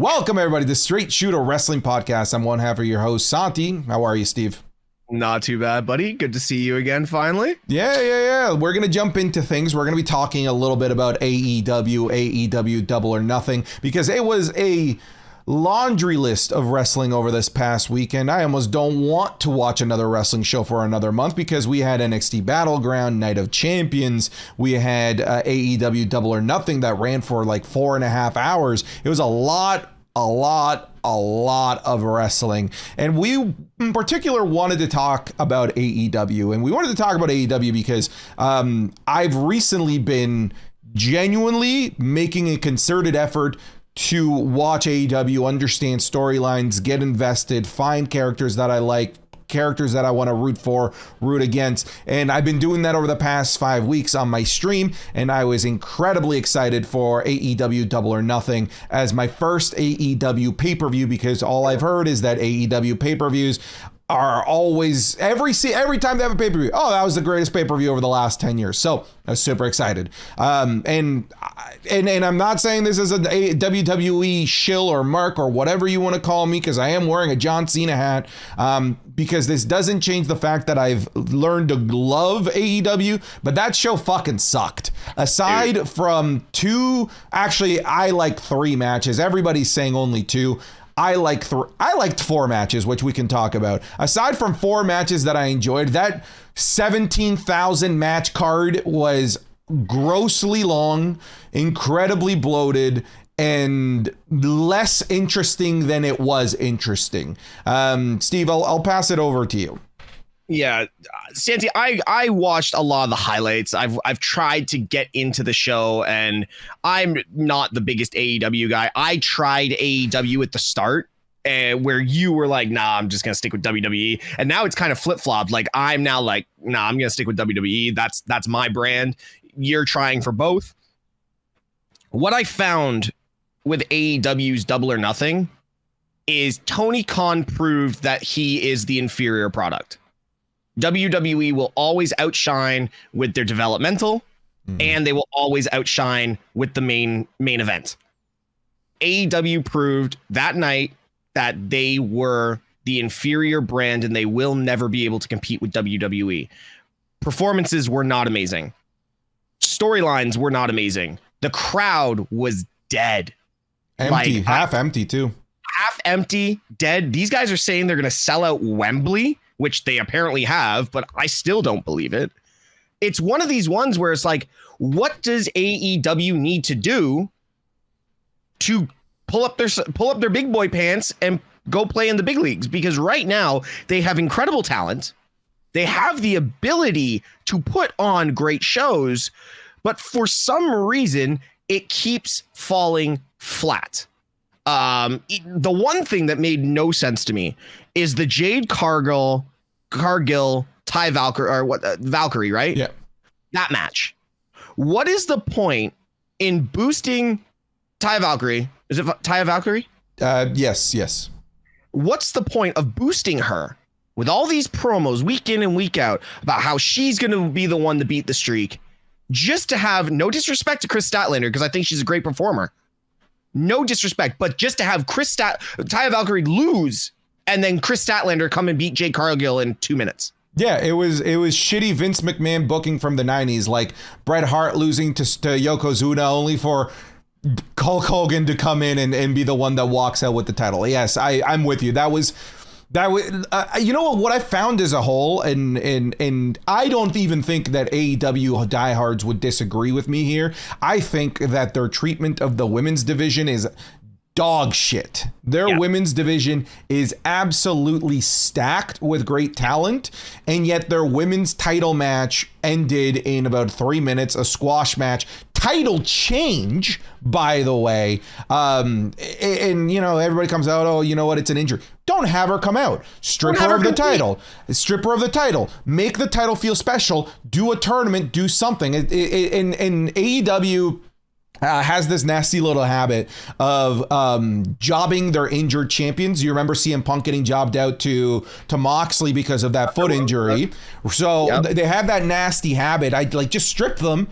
Welcome, everybody, to the Straight Shooter Wrestling Podcast. I'm one half of your host, Santi. How are you, Steve? Not too bad, buddy. Good to see you again, finally. Yeah. We're going to jump into things. We're going to be talking a little bit about AEW Double or Nothing, because it was a laundry list of wrestling over this past weekend. I almost don't want to watch another wrestling show for another month, because we had NXT Battleground, Night of Champions. We had AEW Double or Nothing that ran for like 4.5 hours. It was a lot of wrestling. And we in particular wanted to talk about AEW. And we wanted to talk about AEW because I've recently been genuinely making a concerted effort to watch AEW, understand storylines, get invested, find characters that I like, characters that I want to root against. And I've been doing that over the past 5 weeks on my stream, and I was incredibly excited for AEW Double or Nothing as my first AEW pay-per-view, because all I've heard is that AEW pay-per-views are always, every time they have a pay-per-view, oh, that was the greatest pay-per-view over the last 10 years. So I was super excited. And I'm not saying this is a WWE shill or mark or whatever you want to call me, because I am wearing a John Cena hat, because this doesn't change the fact that I've learned to love AEW, but that show fucking sucked. Aside from I like 3 matches. Everybody's saying only 2. I liked 4 matches, which we can talk about. Aside from 4 matches that I enjoyed, that 17,000 match card was grossly long, incredibly bloated, and less interesting than it was interesting. Steve, I'll pass it over to you. Yeah, Santi, I watched a lot of the highlights. I've tried to get into the show, and I'm not the biggest AEW guy. I tried AEW at the start, where you were like, nah, I'm just going to stick with WWE. And now it's kind of flip-flopped. Like, I'm now like, nah, I'm going to stick with WWE. That's my brand. You're trying for both. What I found with AEW's Double or Nothing is Tony Khan proved that he is the inferior product. WWE will always outshine with their developmental, and they will always outshine with the main event. AEW proved that night that they were the inferior brand, and they will never be able to compete with WWE. Performances were not amazing. Storylines were not amazing. The crowd was dead. Empty, half empty too. Half empty, dead. These guys are saying they're going to sell out Wembley, which they apparently have, but I still don't believe it. It's one of these ones where it's like, what does AEW need to do to pull up their big boy pants and go play in the big leagues? Because right now they have incredible talent. They have the ability to put on great shows, but for some reason it keeps falling flat. The one thing that made no sense to me is the Jade Cargill, Ty Valkyrie, or what? Valkyrie, right? Yeah. That match. What is the point in boosting Ty Valkyrie? Is it Ty Valkyrie? Yes. What's the point of boosting her with all these promos week in and week out about how she's going to be the one to beat the streak, just to have, no disrespect to Chris Statlander, because I think she's a great performer. No disrespect, but just to have Ty Valkyrie lose, and then Chris Statlander come and beat Jade Cargill in 2 minutes. Yeah, it was shitty Vince McMahon booking from the 90s, like Bret Hart losing to Yokozuna only for Hulk Hogan to come in and be the one that walks out with the title. Yes, I'm with you. That was you know what I found as a whole, and I don't even think that AEW diehards would disagree with me here. I think that their treatment of the women's division is dog shit. Their women's division is absolutely stacked with great talent, and yet their women's title match ended in about 3 minutes, a squash match. Title change, by the way. And you know, everybody comes out, oh, you know what, it's an injury. Don't have her come out. Strip her of the title. Strip her of the title. Make the title feel special. Do a tournament. Do something. And AEW has this nasty little habit of jobbing their injured champions. You remember CM Punk getting jobbed out to Moxley because of that foot injury. So they have that nasty habit. I'd like just strip them,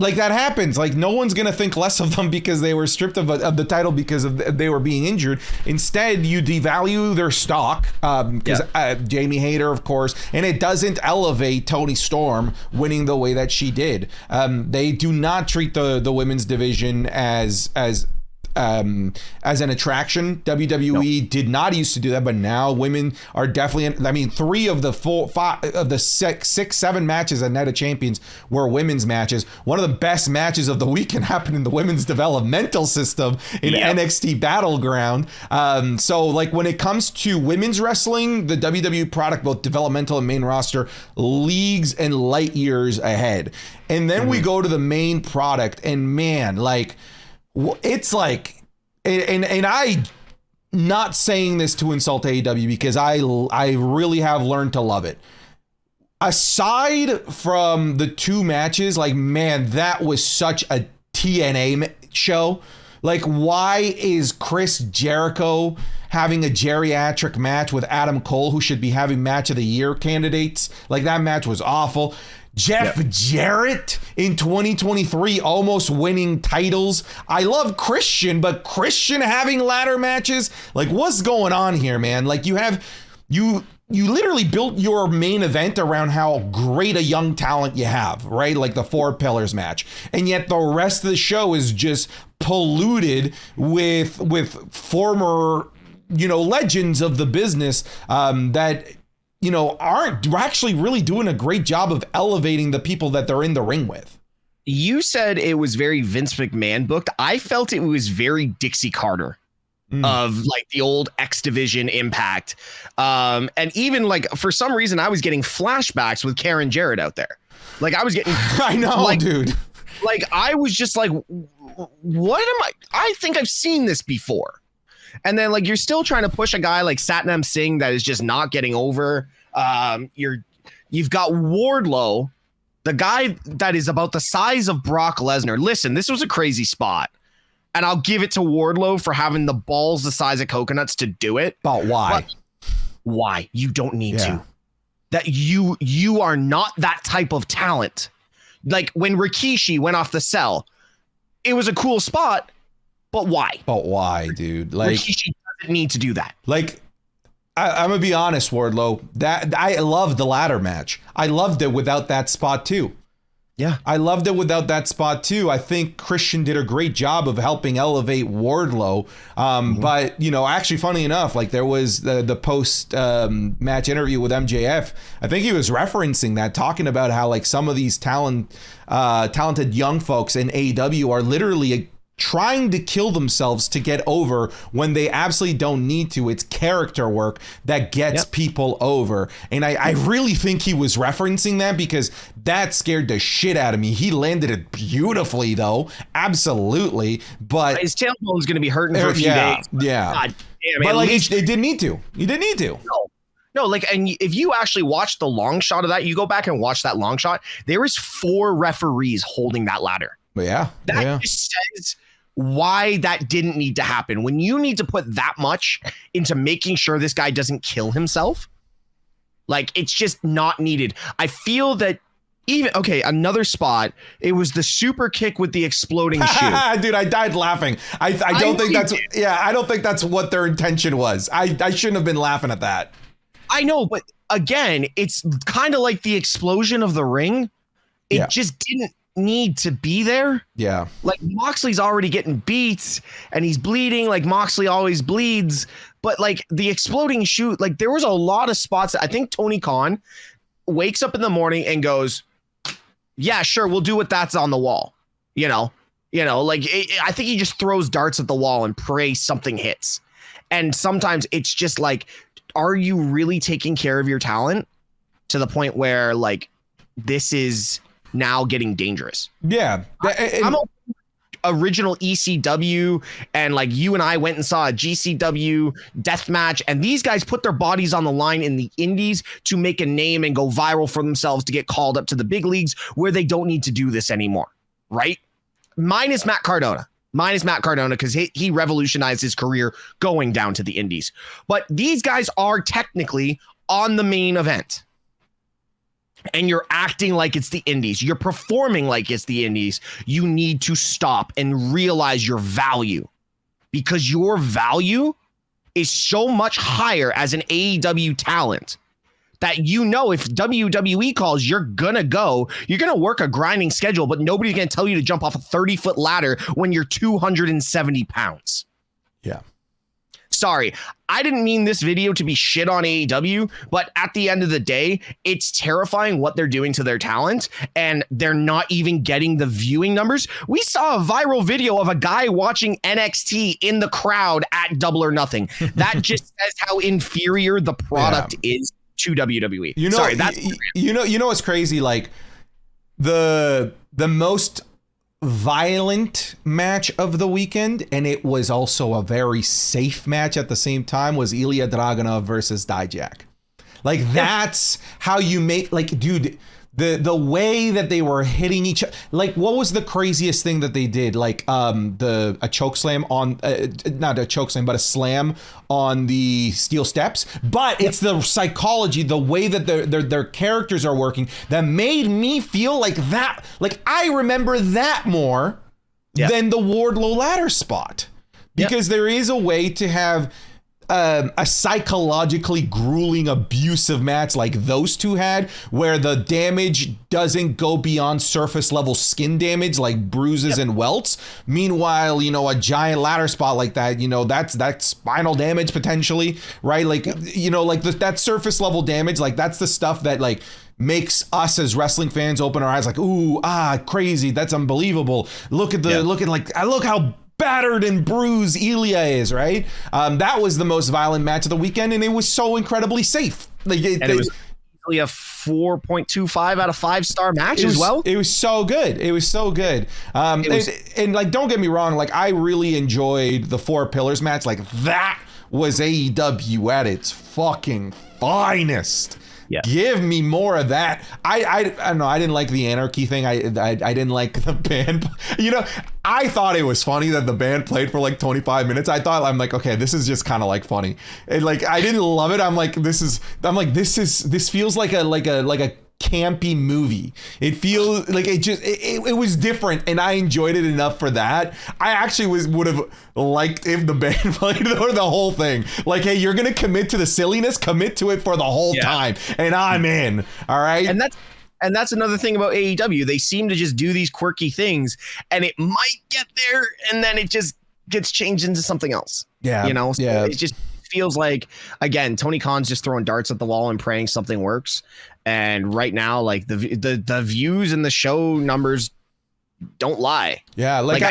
Like that happens. Like no one's gonna think less of them because they were stripped of the title because they were being injured. Instead, you devalue their stock because Jamie Hayter, of course, and it doesn't elevate Toni Storm winning the way that she did. They do not treat the women's division as an attraction. WWE did not used to do that, but now women are definitely. I mean, 3 of the 5 of the 6-7 matches at Night of Champions were women's matches. One of the best matches of the weekend happened in the women's developmental system in NXT Battleground. So, like when it comes to women's wrestling, the WWE product, both developmental and main roster, leagues and light years ahead. And then we go to the main product, and man, like. It's like, and I not saying this to insult AEW because I really have learned to love it. Aside from the 2 matches, like, man, that was such a TNA show. Like, why is Chris Jericho having a geriatric match with Adam Cole, who should be having match of the year candidates? Like, that match was awful. Jeff Jarrett in 2023 almost winning titles. I love Christian, but Christian having ladder matches? Like, what's going on here, man? Like, you literally built your main event around how great a young talent you have, right? Like the 4 Pillars match. And yet the rest of the show is just polluted with former, legends of the business that aren't actually really doing a great job of elevating the people that they're in the ring with. You said it was very Vince McMahon booked. I felt it was very Dixie Carter of like the old X Division Impact. And even like for some reason I was getting flashbacks with Karen Jarrett out there. Like I was getting I know, dude. Like I was just like, what am I think I've seen this before. And then like you're still trying to push a guy like Satnam Singh that is just not getting over. You've got Wardlow, the guy that is about the size of Brock Lesnar. Listen, this was a crazy spot. And I'll give it to Wardlow for having the balls the size of coconuts to do it. But why? Why? You don't need to. That you are not that type of talent. Like when Rikishi went off the cell, it was a cool spot. But why? But why, dude? Like Rikishi doesn't need to do that. Like, I'm gonna be honest, Wardlow. That I loved the ladder match. I loved it without that spot too. Yeah, I loved it without that spot too. I think Christian did a great job of helping elevate Wardlow. But actually, funny enough, like there was the post match interview with MJF. I think he was referencing that, talking about how like some of these talented young folks in AEW are literally trying to kill themselves to get over when they absolutely don't need to. It's character work that gets people over. And I really think he was referencing that because that scared the shit out of me. He landed it beautifully though. Absolutely. But his tailbone's going to be hurting for a few days. Yeah. God damn, but like it didn't need to. He didn't need to. No, like, and if you actually watch the long shot of that, you go back and watch that long shot, there is 4 referees holding that ladder. Yeah. That just says why that didn't need to happen. When you need to put that much into making sure this guy doesn't kill himself, like it's just not needed. I feel that another spot, it was the super kick with the exploding shoe. Dude, I died laughing. I don't think that's what their intention was. I shouldn't have been laughing at that. I know, but again, it's kind of like the explosion of the ring. It just didn't need to be there. Yeah. Like Moxley's already getting beats and he's bleeding like Moxley always bleeds. But like the exploding shoe, like there was a lot of spots that I think Tony Khan wakes up in the morning and goes, yeah, sure, we'll do what that's on the wall. I think he just throws darts at the wall and prays something hits. And sometimes it's just like, are you really taking care of your talent to the point where like this is now getting dangerous? Yeah. I'm a original ECW, and like you and I went and saw a GCW death match, and these guys put their bodies on the line in the indies to make a name and go viral for themselves to get called up to the big leagues where they don't need to do this anymore, right? Minus Matt Cardona because he revolutionized his career going down to the indies. But these guys are technically on the main event. and you're acting like it's the indies, you're performing like it's the indies, you need to stop and realize your value, because your value is so much higher as an AEW talent that, you know, if WWE calls, you're gonna go. You're gonna work a grinding schedule, but nobody's gonna tell you to jump off a 30-foot ladder when you're 270 pounds. Yeah. Sorry, I didn't mean this video to be shit on AEW, but at the end of the day, it's terrifying what they're doing to their talent, and they're not even getting the viewing numbers. We saw a viral video of a guy watching NXT in the crowd at Double or Nothing. That just says how inferior the product is to WWE. You know, sorry, that's you know what's crazy? Like the most violent match of the weekend, and it was also a very safe match at the same time, was Ilya Dragunov versus Dijak. Like, that's how you make, like, dude, the way that they were hitting each other. Like, what was the craziest thing that they did? Like, a choke slam on, not a choke slam, but a slam on the steel steps. But it's the psychology, the way that their characters are working, that made me feel like that. Like, I remember that more than the Wardlow ladder spot, because there is a way to have a psychologically grueling, abusive match like those two had, where the damage doesn't go beyond surface level skin damage like bruises and welts. Meanwhile, you know, a giant ladder spot like that, you know, that's spinal damage potentially, right? Like, you know, like that surface level damage, like that's the stuff that like makes us as wrestling fans open our eyes, like, ooh, crazy, that's unbelievable. Look at look how battered and bruised Ilya is, right? That was the most violent match of the weekend, and it was so incredibly safe. Like, it was really a 4.25 out of 5-star match as well. It was so good. It was so good. And like, don't get me wrong, like, I really enjoyed the Four Pillars match. Like, that was AEW at its fucking finest. Yeah. Give me more of that. I don't know. I didn't like the Anarchy thing. I didn't like the band. You know, I thought it was funny that the band played for like 25 minutes. I'm like, okay, this is just kind of like funny. And like, I didn't love it. This feels like a campy movie. It feels like it was different, and I enjoyed it enough for that. I actually would have liked if the band played the whole thing. Like, hey, you're gonna commit to the silliness, commit to it for the whole time, and I'm in. All right. And that's another thing about AEW. They seem to just do these quirky things, and it might get there, and then it just gets changed into something else. Yeah. You know. So it just feels like, again, Tony Khan's just throwing darts at the wall and praying something works. And right now, like, the views and the show numbers don't lie. Yeah, like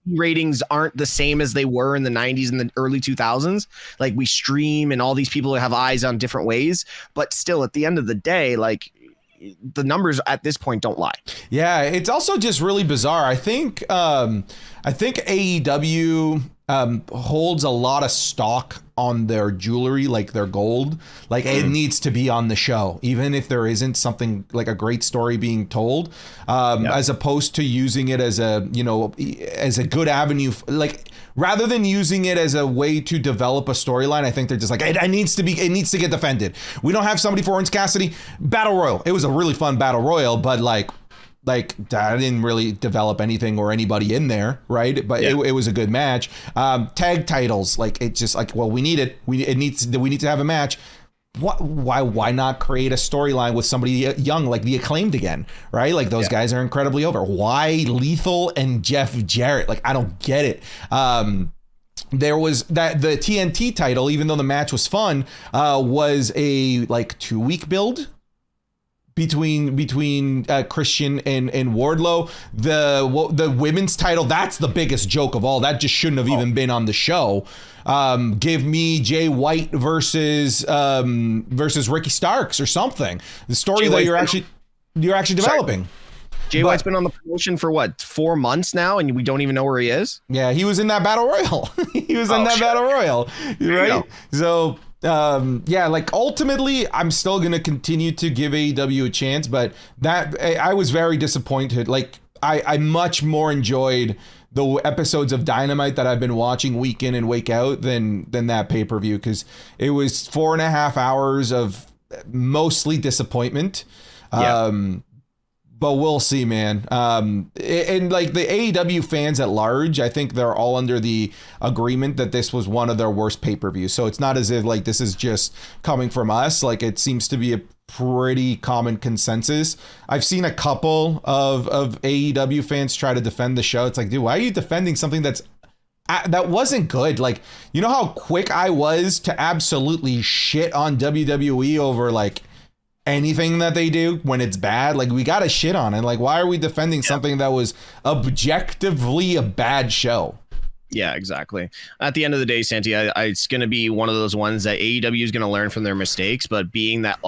ratings aren't the same as they were in the 90s and the early 2000s. Like, we stream and all these people have eyes on different ways, but still, at the end of the day, like, the numbers at this point don't lie. Yeah, it's also just really bizarre. I think AEW holds a lot of stock on their jewelry, like their gold. Like, it needs to be on the show, even if there isn't something like a great story being told, as opposed to using it as a, you know, as a good avenue. Like, rather than using it as a way to develop a storyline, I think they're just like, it needs to get defended. We don't have somebody for Orange Cassidy. Battle Royal. It was a really fun Battle Royal, but like I didn't really develop anything or anybody in there, right? But it was a good match. Tag titles, like, it's just like, well, we need it. We need to have a match. Why not create a storyline with somebody young, like the Acclaimed again, right? Like, those guys are incredibly over. Why Lethal and Jeff Jarrett? Like, I don't get it. There was the TNT title, even though the match was fun, was a like 2-week build between Christian and Wardlow. The women's title, that's the biggest joke of all. That just shouldn't have even been on the show. Give me Jay White versus Ricky Starks or something. The story that you're actually developing. Sorry. Jay White's been on the promotion for what, 4 months now, and we don't even know where he is. Yeah, he was in that Battle Royal. Battle Royal, right? So. Like, ultimately, I'm still gonna continue to give AEW a chance, but that I was very disappointed. Like, I much more enjoyed the episodes of Dynamite that I've been watching week in and week out than that pay-per-view, because it was 4.5 hours of mostly disappointment. But we'll see, man. And like the AEW fans at large, I think they're all under the agreement that this was one of their worst pay-per-views. So it's not as if like this is just coming from us. Like it seems to be a pretty common consensus. I've seen a couple of AEW fans try to defend the show. It's like, dude, why are you defending something that wasn't good? Like, you know how quick I was to absolutely shit on WWE over like anything that they do when it's bad. Like, we got to shit on it. Like, why are we defending something that was objectively a bad show? Yeah, exactly. At the end of the day, Santi, it's going to be one of those ones that AEW is going to learn from their mistakes, but being that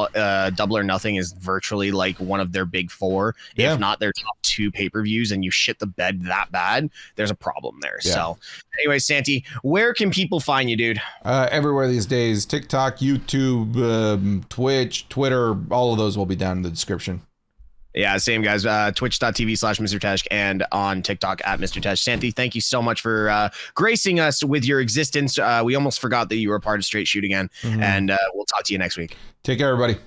Double or Nothing is virtually like one of their big four, if not their top two pay-per-views, and you shit the bed that bad, there's a problem there. Yeah. So anyway, Santi, where can people find you, dude? Everywhere these days. TikTok, YouTube, Twitch, Twitter, all of those will be down in the description. Yeah, same guys. Twitch.tv/Mr. Tesh and on TikTok at Mr. Tesh. Santi, thank you so much for gracing us with your existence. We almost forgot that you were a part of Straight Shoot again, and we'll talk to you next week. Take care, everybody.